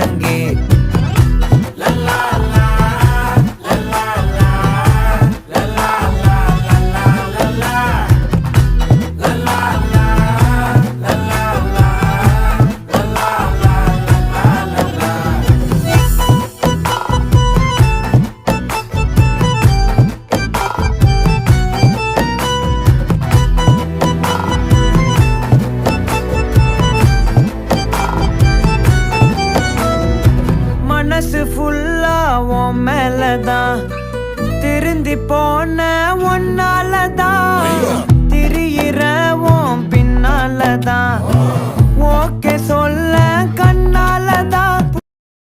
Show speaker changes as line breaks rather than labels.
முழங்கே மனசு ஃபுல்லா உன் மேலதான் திருந்தி போன ஒன்னாலதான் திரியிற உன் பின்னாலதான் ஓகே சொல்ல கண்ணாலதான்